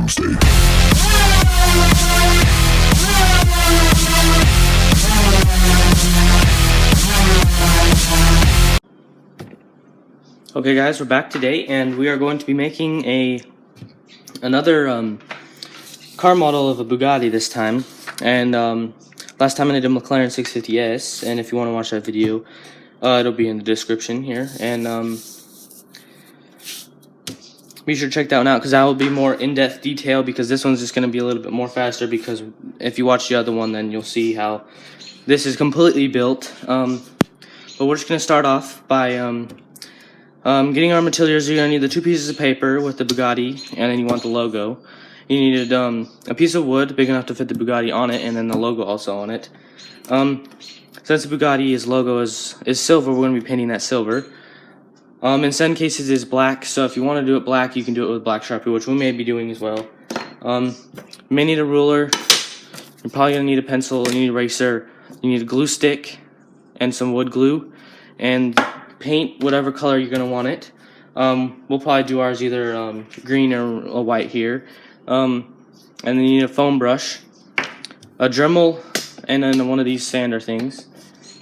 Wednesday. Okay guys, we're back today and we are going to be making another car model of a Bugatti this time. And last time I did a McLaren 650S, and if you want to watch that video, it'll be in the description here. And be sure to check that one out because that will be more in-depth detail, because this one's just going to be a little bit more faster, because if you watch the other one then you'll see how this is completely built. But we're just going to start off by getting our materials. You're going to need the 2 pieces of paper with the Bugatti, and then you want the logo. You needed a piece of wood big enough to fit the Bugatti on it, and then the logo also on it. Since the Bugatti's logo is silver, we're going to be painting that silver. In some cases it's black, so if you want to do it black, you can do it with black Sharpie, which we may be doing as well. You may need a ruler. You're probably going to need a pencil, you need an eraser, you need a glue stick, and some wood glue, and paint whatever color you're going to want it. We'll probably do ours either green or a white here. And then you need a foam brush, a Dremel, and then one of these sander things,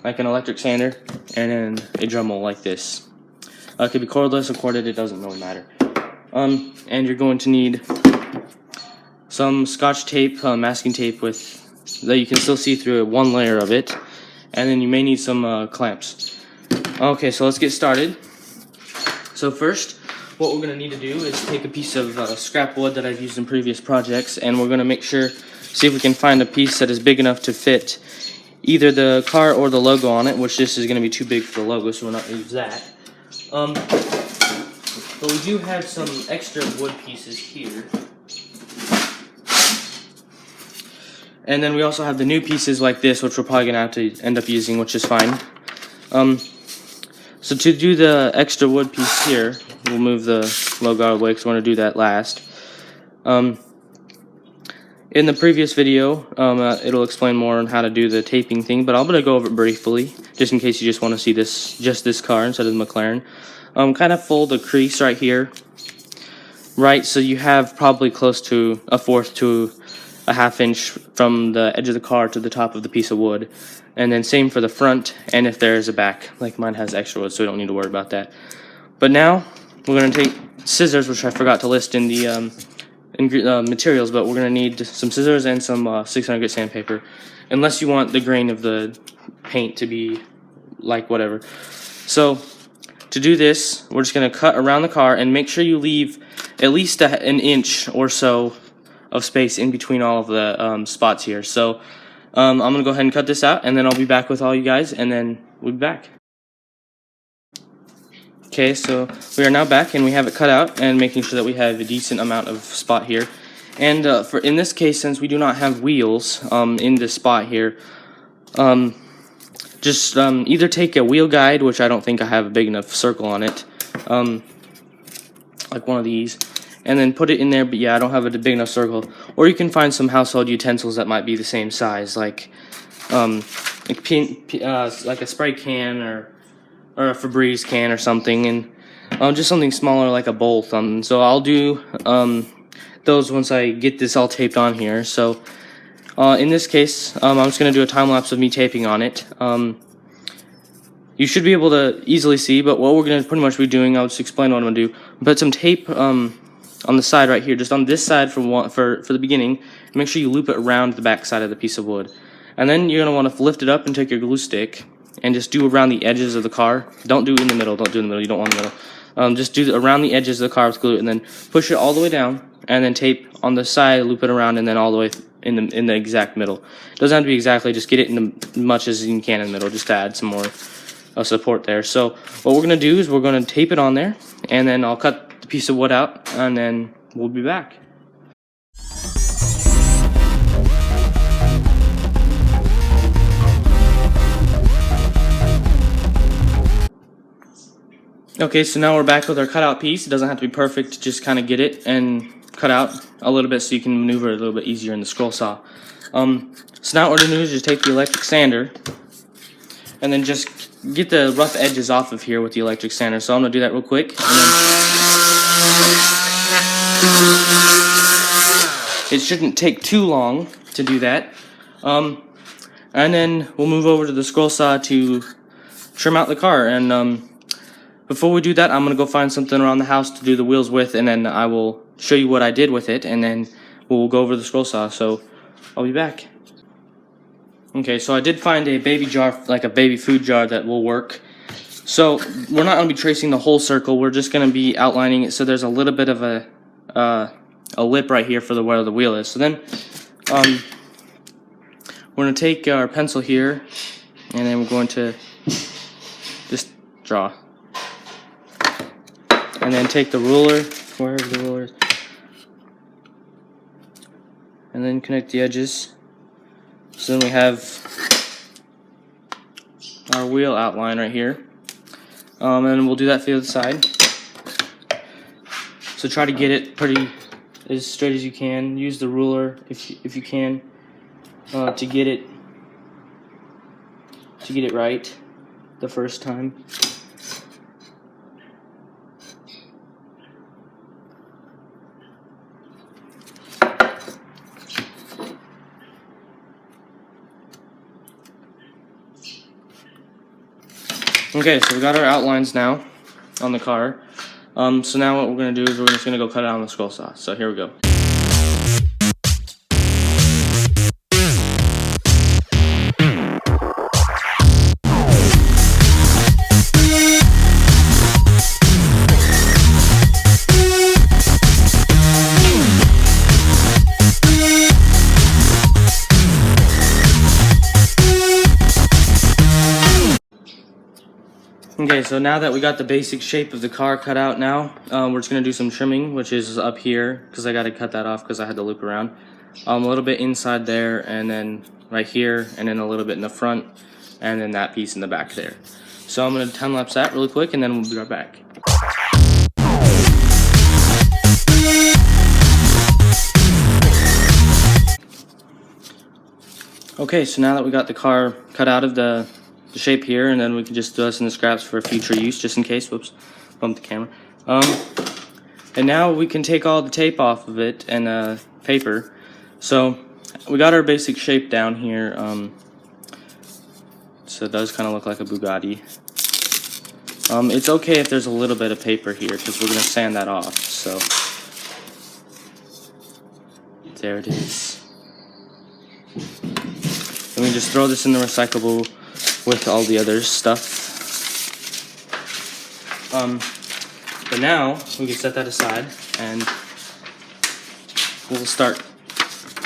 like an electric sander, and then a Dremel like this. It could be cordless or corded, it doesn't really matter. And you're going to need some Scotch tape, masking tape that you can still see through one layer of it, and then you may need some clamps. Okay, so let's get started. So first, what we're going to need to do is take a piece of scrap wood that I've used in previous projects, and we're going to see if we can find a piece that is big enough to fit either the car or the logo on it, which this is going to be too big for the logo, so we're not going to use that. But we do have some extra wood pieces here. And then we also have the new pieces like this, which we're probably going to have to end up using, which is fine. So to do the extra wood piece here, we'll move the logo out of the way because we want to do that last. In the previous video, it'll explain more on how to do the taping thing, but I'm going to go over it briefly, just in case you just want to see just this car instead of the McLaren. Kind of fold a crease right here, right, so you have probably close to a 1/4 to a 1/2 inch from the edge of the car to the top of the piece of wood. And then same for the front, and if there is a back, like mine has extra wood, so we don't need to worry about that. But now we're going to take scissors, which I forgot to list in the materials, but we're going to need some scissors and some 600 grit sandpaper, unless you want the grain of the paint to be like whatever. So to do this, we're just going to cut around the car and make sure you leave at least an inch or so of space in between all of the spots here. So I'm going to go ahead and cut this out, and then I'll be back with all you guys, and then we'll be back. Okay, so we are now back, and we have it cut out, and making sure that we have a decent amount of spot here. And in this case, since we do not have wheels in this spot here, just either take a wheel guide, which I don't think I have a big enough circle on it, like one of these, and then put it in there, but yeah, I don't have a big enough circle. Or you can find some household utensils that might be the same size, like a spray can or a Febreze can or something, and just something smaller like a bowl. So I'll do those once I get this all taped on here. So in this case, I'm just going to do a time lapse of me taping on it. You should be able to easily see, but what we're going to pretty much be doing, I'll just explain what I'm going to do. Put some tape on the side right here, just on this side for the beginning. Make sure you loop it around the back side of the piece of wood. And then you're going to want to lift it up and take your glue stick and just do around the edges of the car. Don't do it in the middle. Don't do it in the middle. You don't want the middle. Just do around the edges of the car with glue, and then push it all the way down, and then tape on the side, loop it around, and then all the way in the exact middle. It doesn't have to be exactly. Just get it in as much as you can in the middle, just to add some more support there. So what we're going to do is we're going to tape it on there, and then I'll cut the piece of wood out, and then we'll be back. Okay, so now we're back with our cutout piece. It doesn't have to be perfect, just kind of get it and cut out a little bit so you can maneuver it a little bit easier in the scroll saw. So now what we're going to do is just take the electric sander and then just get the rough edges off of here with the electric sander. So I'm going to do that real quick. And then it shouldn't take too long to do that. And then we'll move over to the scroll saw to trim out the car. And before we do that, I'm gonna go find something around the house to do the wheels with, and then I will show you what I did with it, and then we'll go over the scroll saw. So I'll be back. Okay, so I did find a baby jar, like a baby food jar, that will work. So we're not gonna be tracing the whole circle. We're just gonna be outlining it. So there's a little bit of a lip right here for where the wheel is. So then we're going to take our pencil here, and then we're going to just draw. And then take the ruler, wherever the ruler is, and then connect the edges. So then we have our wheel outline right here. And we'll do that for the other side. So try to get it pretty as straight as you can. Use the ruler if you can. To get it right the first time. Okay, so we got our outlines now on the car. So now what we're going to do is we're just going to go cut it on the scroll saw. So here we go. Okay, so now that we got the basic shape of the car cut out now, we're just going to do some trimming, which is up here, because I got to cut that off because I had to loop around. A little bit inside there, and then right here, and then a little bit in the front, and then that piece in the back there. So I'm going to time-lapse that really quick, and then we'll be right back. Okay, so now that we got the car cut out of the shape here, and then we can just throw this in the scraps for future use, just in case. Whoops, bumped the camera. And now we can take all the tape off of it and paper. So we got our basic shape down here. So it does kind of look like a Bugatti. It's okay if there's a little bit of paper here, because we're gonna sand that off. So there it is. And we just throw this in the recyclable with all the other stuff. But now we can set that aside, and we'll start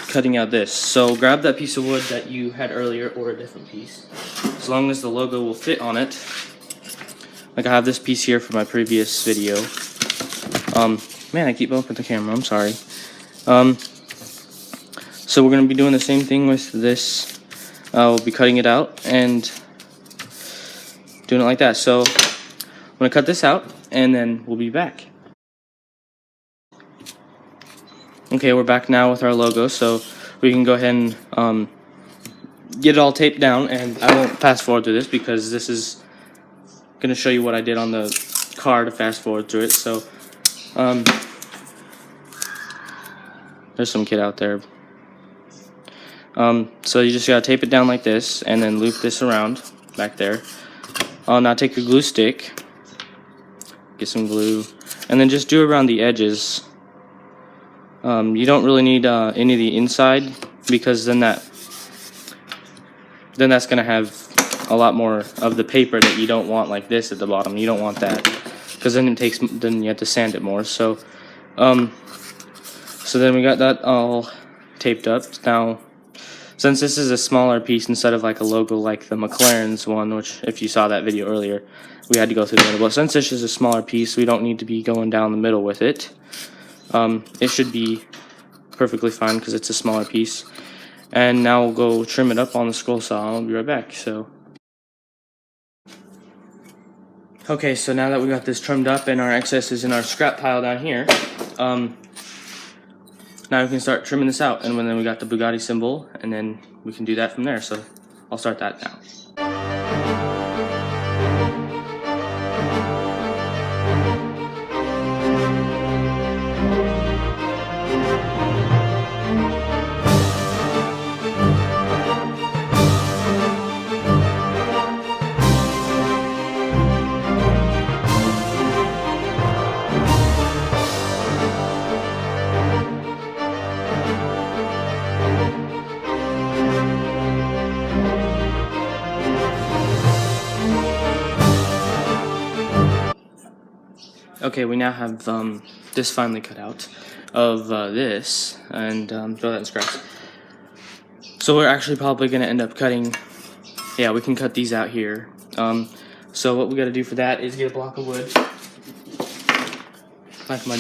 cutting out this. So grab that piece of wood that you had earlier, or a different piece, as long as the logo will fit on it. Like I have this piece here for my previous video. Man, I keep bumping the camera, I'm sorry. So we're gonna be doing the same thing with this. We'll be cutting it out and doing it like that. So I'm gonna cut this out, and then we'll be back. Okay, we're back now with our logo, so we can go ahead and get it all taped down. And I won't fast forward through this because this is gonna show you what I did on the car to fast forward through it. So there's some kid out there. So you just gotta tape it down like this, and then loop this around back there. Now take a glue stick, get some glue, and then just do around the edges. You don't really need any of the inside, because then that's gonna have a lot more of the paper that you don't want, like this at the bottom. You don't want that, because then you have to sand it more. So so then we got that all taped up. Now, since this is a smaller piece instead of like a logo like the McLaren's one, which if you saw that video earlier, we had to go through the middle. But since this is a smaller piece, we don't need to be going down the middle with it. It should be perfectly fine because it's a smaller piece. And now we'll go trim it up on the scroll saw. I'll be right back. Okay, so now that we got this trimmed up and our excess is in our scrap pile down here, now we can start trimming this out, and then we got the Bugatti symbol, and then we can do that from there. So I'll start that now. Okay, we now have this finally cut out of this, and throw that in scraps. So we're actually probably going to end up cutting, yeah, we can cut these out here. So what we got to do for that is get a block of wood, like my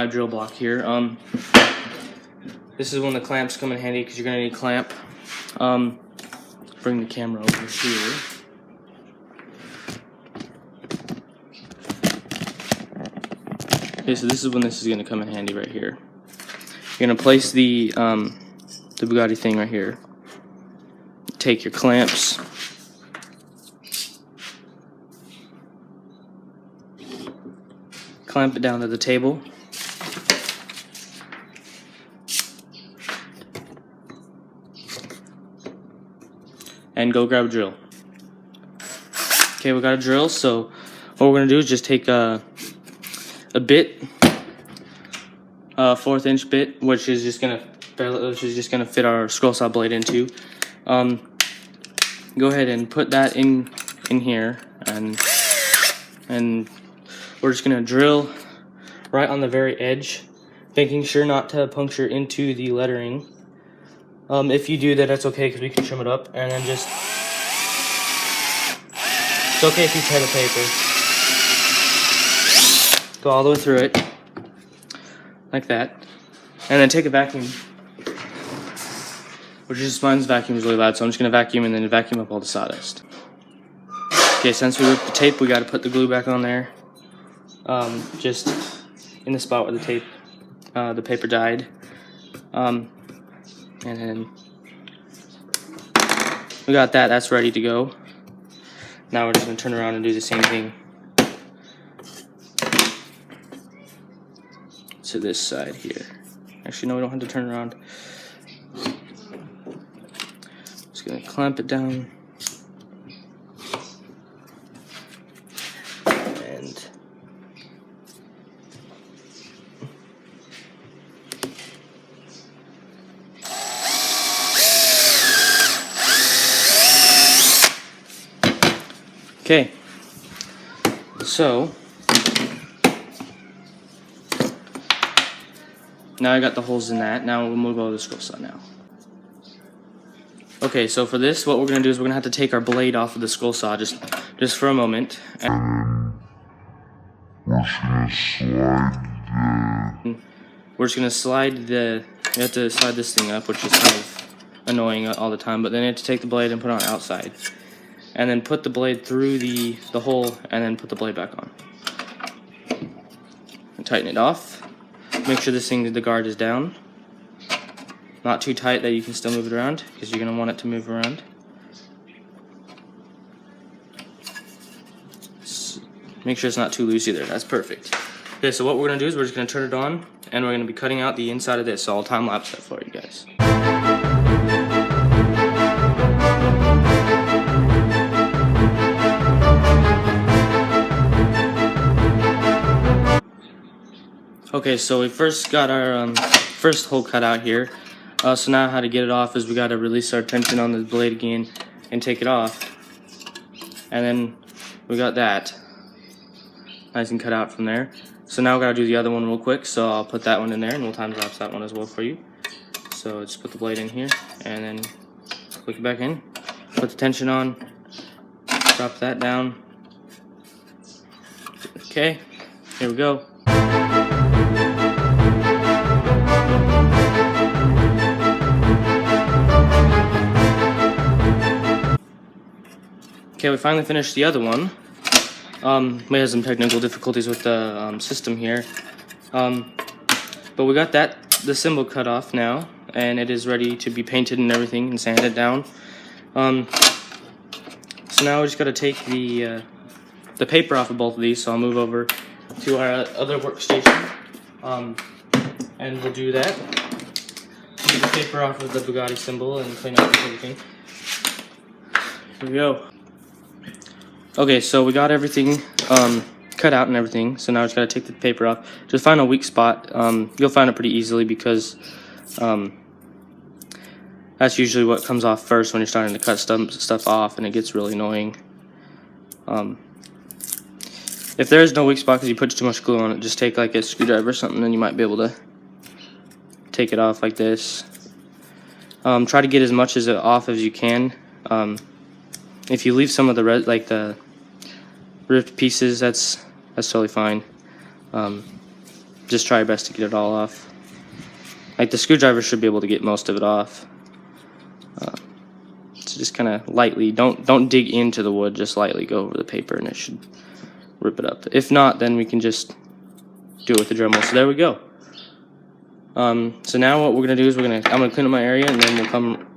drill block here. This is when the clamps come in handy because you're going to need a clamp. Bring the camera over here. Okay, so this is when this is going to come in handy right here. You're going to place the Bugatti thing right here. Take your clamps. Clamp it down to the table. And go grab a drill. Okay, we got a drill, so what we're going to do is just take a bit, a 1/4 inch bit, which is just gonna fit our scroll saw blade into. Go ahead and put that in here, and we're just gonna drill right on the very edge, making sure not to puncture into the lettering. If you do that, that's okay because we can trim it up, and then just it's okay if you tear the paper. Go all the way through it, like that, and then take a vacuum, which is mine's vacuum is really loud, so I'm just gonna vacuum and then vacuum up all the sawdust. Okay, since we ripped the tape, we got to put the glue back on there, just in the spot where the paper died, and then we got that. That's ready to go. Now we're just gonna turn around and do the same thing to this side here. Actually, no, we don't have to turn around. Just gonna clamp it down. And okay. So now I got the holes in that. Now we'll move over to the scroll saw now. Okay, so for this, what we're gonna do is we're gonna have to take our blade off of the scroll saw just for a moment. We're just gonna slide you have to slide this thing up, which is kind of annoying all the time, but then you have to take the blade and put it on outside. And then put the blade through the hole, and then put the blade back on. And tighten it off. Make sure the guard is down. Not too tight that you can still move it around, because you're going to want it to move around. Make sure it's not too loose either. That's perfect. Okay, so what we're going to do is we're just going to turn it on, and we're going to be cutting out the inside of this. So I'll time lapse that for you guys. Okay, so we first got our first hole cut out here. So now how to get it off is we got to release our tension on the blade again and take it off. And then we got that nice and cut out from there. So now we got to do the other one real quick. So I'll put that one in there and we'll time lapse that one as well for you. So just put the blade in here and then click it back in. Put the tension on. Drop that down. Okay, here we go. Okay, we finally finished the other one. We had some technical difficulties with the system here. But we got the symbol cut off now, and it is ready to be painted and everything and sanded down. So now we just got to take the paper off of both of these, so I'll move over to our other workstation, and we'll do that. Take the paper off of the Bugatti symbol and clean up everything. Here we go. Okay, so we got everything cut out and everything, so now we just gotta take the paper off. Just find a weak spot. You'll find it pretty easily because that's usually what comes off first when you're starting to cut stuff off, and it gets really annoying. If there is no weak spot because you put too much glue on it, just take like a screwdriver or something, and you might be able to take it off like this. Try to get as much as it off as you can. If you leave some of the the ripped pieces, that's totally fine. Just try your best to get it all off. Like the screwdriver should be able to get most of it off. So just kind of lightly, don't dig into the wood, just lightly go over the paper and it should rip it up. If not, then we can just do it with the Dremel. So there we go. So now what we're gonna do is I'm gonna clean up my area and then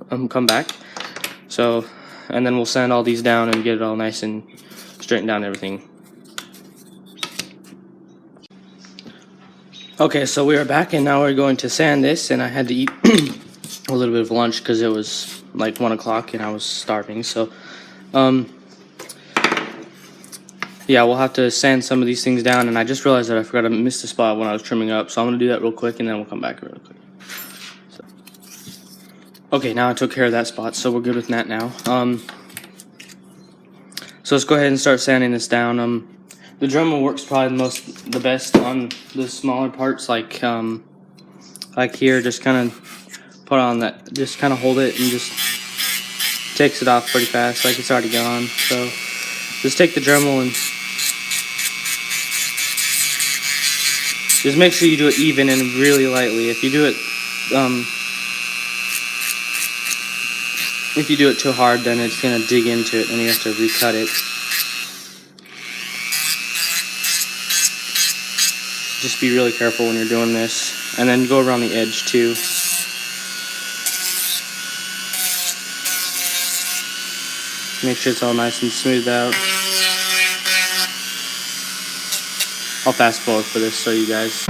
we'll come back. So, and then we'll sand all these down and get it all nice and straighten down everything. Okay, so we are back and now we're going to sand this, and I had to eat a little bit of lunch because it was like 1 o'clock and I was starving. So, yeah, we'll have to sand some of these things down, and I just realized that I forgot to miss the spot when I was trimming up, so I'm gonna do that real quick and then we'll come back real quick. So, okay, now I took care of that spot, so we're good with that now. So let's go ahead and start sanding this down. The Dremel works probably the best on the smaller parts, like here. Just kind of put on that, just kind of hold it and just takes it off pretty fast, like it's already gone. So just take the Dremel and just make sure you do it even and really lightly. If you do it too hard, then it's gonna dig into it and you have to recut it. Just be really careful when you're doing this, and then go around the edge too. Make sure it's all nice and smoothed out. I'll fast forward for this so you guys.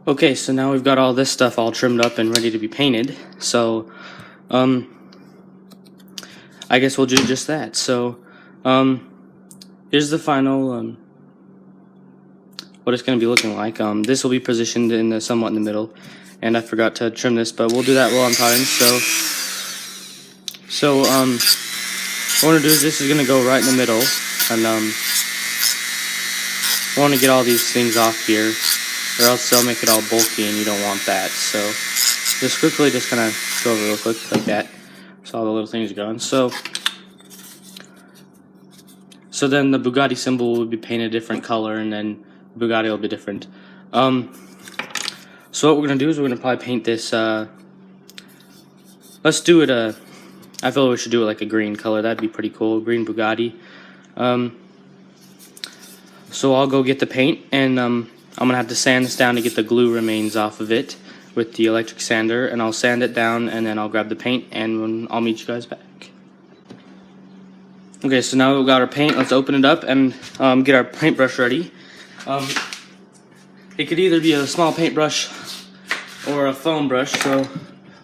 Okay, so now we've got all this stuff all trimmed up and ready to be painted. So, I guess we'll do just that. So, here's the final, what it's going to be looking like. This will be positioned somewhat in the middle, and I forgot to trim this, but we'll do that while I'm talking. So, what I want to do is this is going to go right in the middle, and I want to get all these things off here, or else they'll make it all bulky and you don't want that. So just quickly kind of go over real quick like that, so all the little things are going. So then the Bugatti symbol will be painted a different color, and then Bugatti will be different. So what we're gonna do is we're gonna probably paint this, let's do it I feel we should do it like a green color. That'd be pretty cool, green Bugatti. So I'll go get the paint, and I'm gonna have to sand this down to get the glue remains off of it with the electric sander, and I'll sand it down, and then I'll grab the paint, and I'll meet you guys back. Okay, so now we've got our paint. Let's open it up and get our paintbrush ready. It could either be a small paintbrush or a foam brush. So what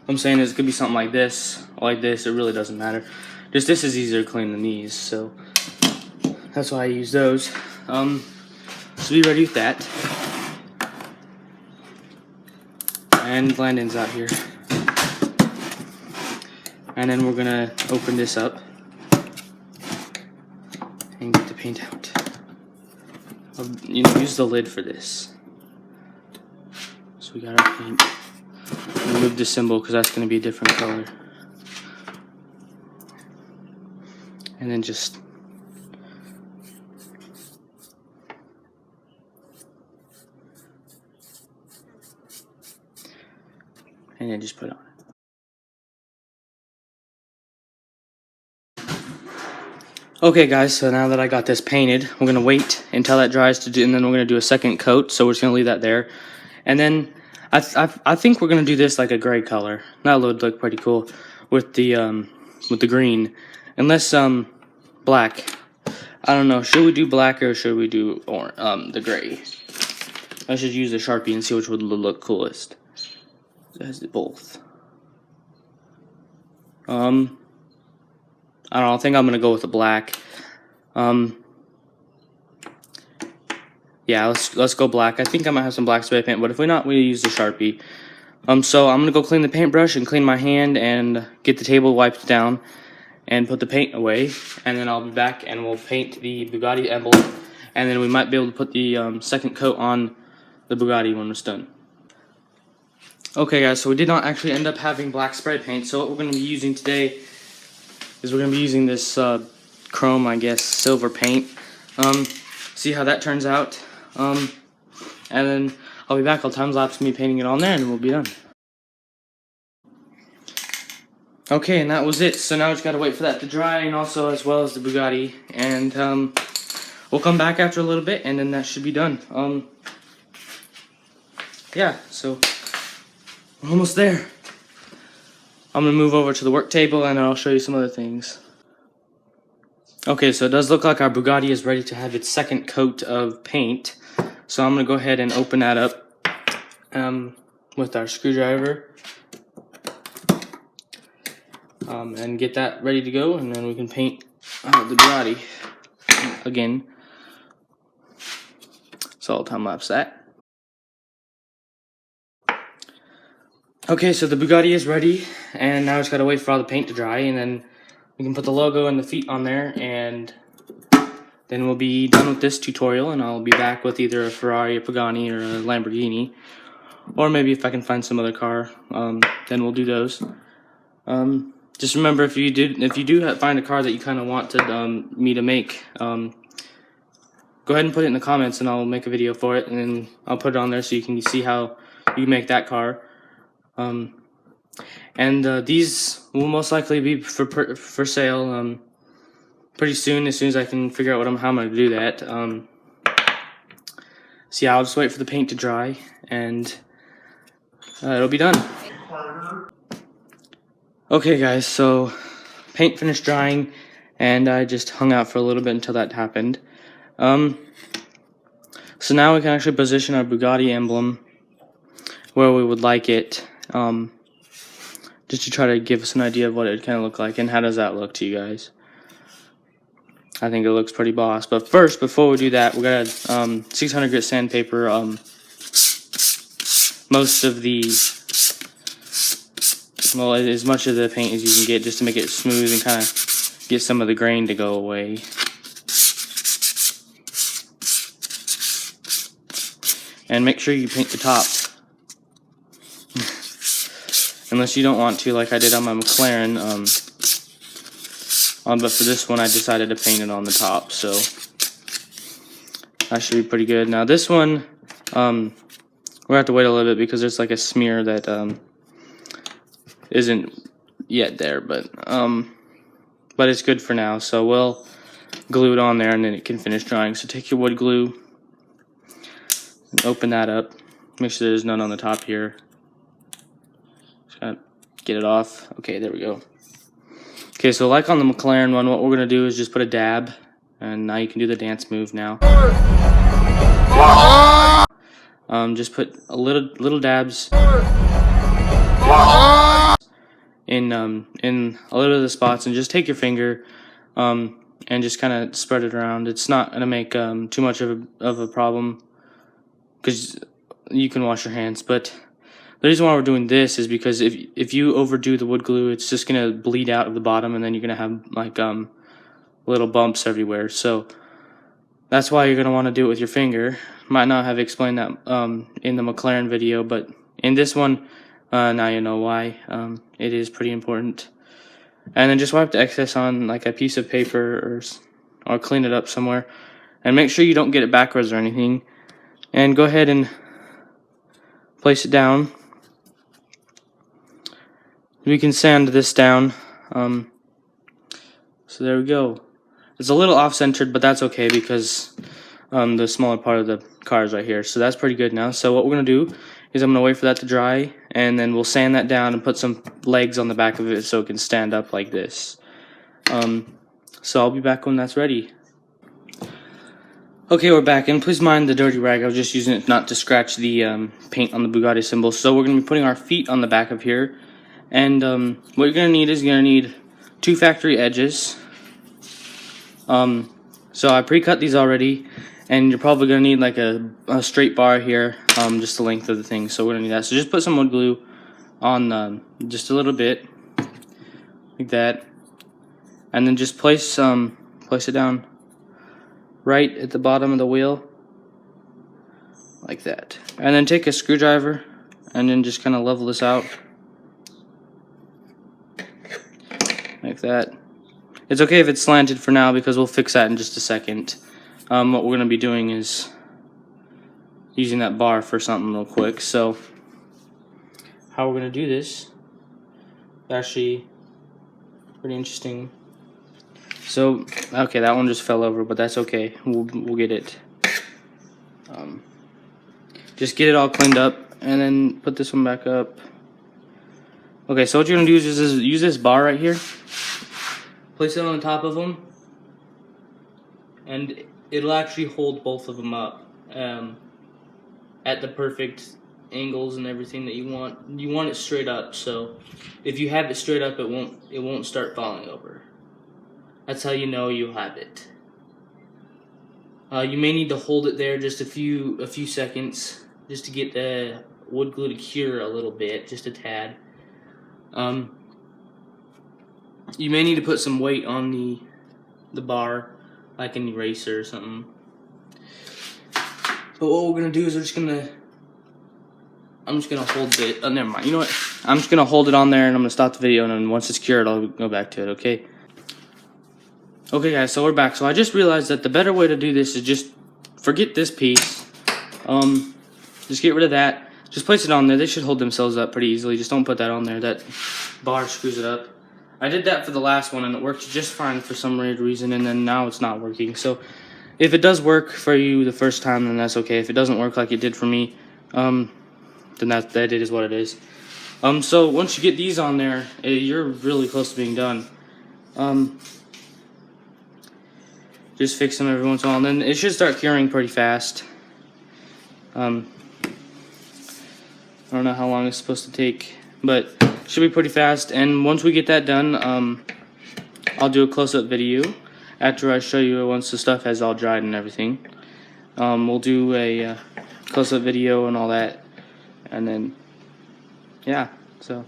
I'm saying is it could be something like this or like this. It really doesn't matter. Just this is easier to clean than these, so that's why I use those. So be ready with that. And Landon's out here. And then we're gonna open this up and get the paint out. Use the lid for this. So we got our paint. Remove the symbol because that's gonna be a different color. And then just put it on. Okay guys, so now that I got this painted, we're gonna wait until that dries and then we're gonna do a second coat. So we're just gonna leave that there, and then I think we're gonna do this like a gray color. That would look pretty cool with the green, unless black. I don't know. Should we do black or should we do the gray? I should use the Sharpie and see which would look coolest. It has both. I don't know, I think I'm gonna go with the black. Yeah, let's go black. I think I might have some black spray paint, but if we not, we use the Sharpie. So I'm gonna go clean the paintbrush and clean my hand and get the table wiped down and put the paint away, and then I'll be back and we'll paint the Bugatti emblem, and then we might be able to put the second coat on the Bugatti when it's done. Okay guys, so we did not actually end up having black spray paint, so what we're going to be using today is we're going to be using this chrome, I guess, silver paint. See how that turns out, and then I'll be back. I'll time-lapse me painting it on there and we'll be done. Okay, and that was it. So now we just gotta wait for that to dry, and also as well as the Bugatti, and we'll come back after a little bit, and then that should be done. Yeah, so we're almost there. I'm gonna move over to the work table, and I'll show you some other things. Okay, so it does look like our Bugatti is ready to have its second coat of paint. So I'm gonna go ahead and open that up with our screwdriver. And get that ready to go, and then we can paint the Bugatti again. So I'll time-lapse that. Okay, so the Bugatti is ready, and now it's got to wait for all the paint to dry, and then we can put the logo and the feet on there, and then we'll be done with this tutorial, and I'll be back with either a Ferrari, a Pagani, or a Lamborghini, or maybe if I can find some other car, then we'll do those. Just remember, if you do find a car that you kind of want to me to make, go ahead and put it in the comments, and I'll make a video for it, and then I'll put it on there so you can see how you make that car. These will most likely be for sale pretty soon, as soon as I can figure out how I'm going to do that. So yeah, I'll just wait for the paint to dry, and it'll be done. Okay guys, so paint finished drying, and I just hung out for a little bit until that happened. So now we can actually position our Bugatti emblem where we would like it, just to try to give us an idea of what it kind of look like, and how does that look to you guys. I think it looks pretty boss. But first, before we do that, we got 600 grit sandpaper most of the, well, as much of the paint as you can get, just to make it smooth and kind of get some of the grain to go away. And make sure you paint the top. Unless you don't want to, like I did on my McLaren. But for this one, I decided to paint it on the top, so that should be pretty good. Now this one, we'll have to wait a little bit because there's like a smear that isn't yet there, but it's good for now. So we'll glue it on there, and then it can finish drying. So take your wood glue and open that up. Make sure there's none on the top here. Just gotta get it off. Okay, there we go. Okay, so like on the McLaren one, what we're gonna do is just put a dab, and now you can do the dance move now. Just put a little dabs in a little of the spots, and just take your finger and just kind of spread it around. It's not gonna make too much of a problem because you can wash your hands. But the reason why we're doing this is because if you overdo the wood glue, it's just gonna bleed out of the bottom, and then you're gonna have like little bumps everywhere. So that's why you're gonna want to do it with your finger. Might not have explained that in the McLaren video, but in this one, now you know why. It is pretty important. And then just wipe the excess on like a piece of paper or clean it up somewhere, and make sure you don't get it backwards or anything. And go ahead and place it down. We can sand this down. So there we go. It's a little off-centered, but that's okay because the smaller part of the car is right here. So that's pretty good now. So what we're going to do is I'm going to wait for that to dry, and then we'll sand that down and put some legs on the back of it so it can stand up like this. So I'll be back when that's ready. Okay, we're back, and please mind the dirty rag. I was just using it not to scratch the paint on the Bugatti symbol. So we're going to be putting our feet on the back of here. And what you're going to need is 2 factory edges. So I pre-cut these already, and you're probably going to need like a straight bar here, just the length of the thing. So we're going to need that. So just put some wood glue on just a little bit, like that, and then just place it down right at the bottom of the wheel, like that, and then take a screwdriver and then just kind of level this out like that. It's okay if it's slanted for now because we'll fix that in just a second. What we're going to be doing is using that bar for something real quick. So how we're going to do this is actually pretty interesting. So, okay, that one just fell over, but that's okay. We'll get it. Just get it all cleaned up, and then put this one back up. Okay, so what you're gonna do is use this bar right here. Place it on the top of them, and it'll actually hold both of them up at the perfect angles and everything that you want. You want it straight up, so if you have it straight up, it won't start falling over. That's how you know you have it. You may need to hold it there just a few seconds, just to get the wood glue to cure a little bit, just a tad. You may need to put some weight on the bar, like an eraser or something. But what we're gonna do is I'm just gonna hold it. Oh, never mind. You know what? I'm just gonna hold it on there, and I'm gonna stop the video, and then once it's cured, I'll go back to it. Okay. Okay, guys. So we're back. So I just realized that the better way to do this is just forget this piece. Just get rid of that. Just place it on there. They should hold themselves up pretty easily. Just don't put that on there. That bar screws it up. I did that for the last one, and it worked just fine for some weird reason, and then now it's not working. So if it does work for you the first time, then that's okay. If it doesn't work like it did for me, then that it is what it is. So once you get these on there, you're really close to being done. Just fix them every once in a while, and then it should start curing pretty fast. I don't know how long it's supposed to take, but it should be pretty fast. And once we get that done, I'll do a close-up video after I show you once the stuff has all dried and everything. We'll do a close-up video and all that, and then yeah. So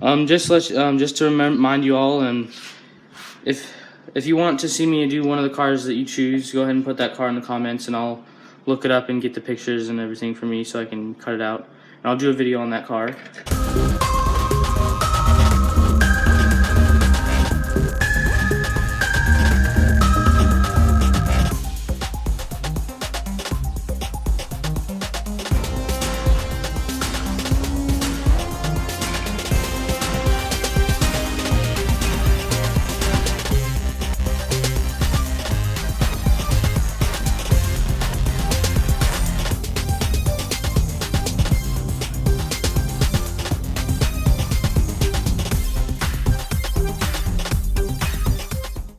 just to remind you all, and if you want to see me do one of the cars that you choose, go ahead and put that car in the comments, and I'll look it up and get the pictures and everything for me so I can cut it out. And I'll do a video on that car.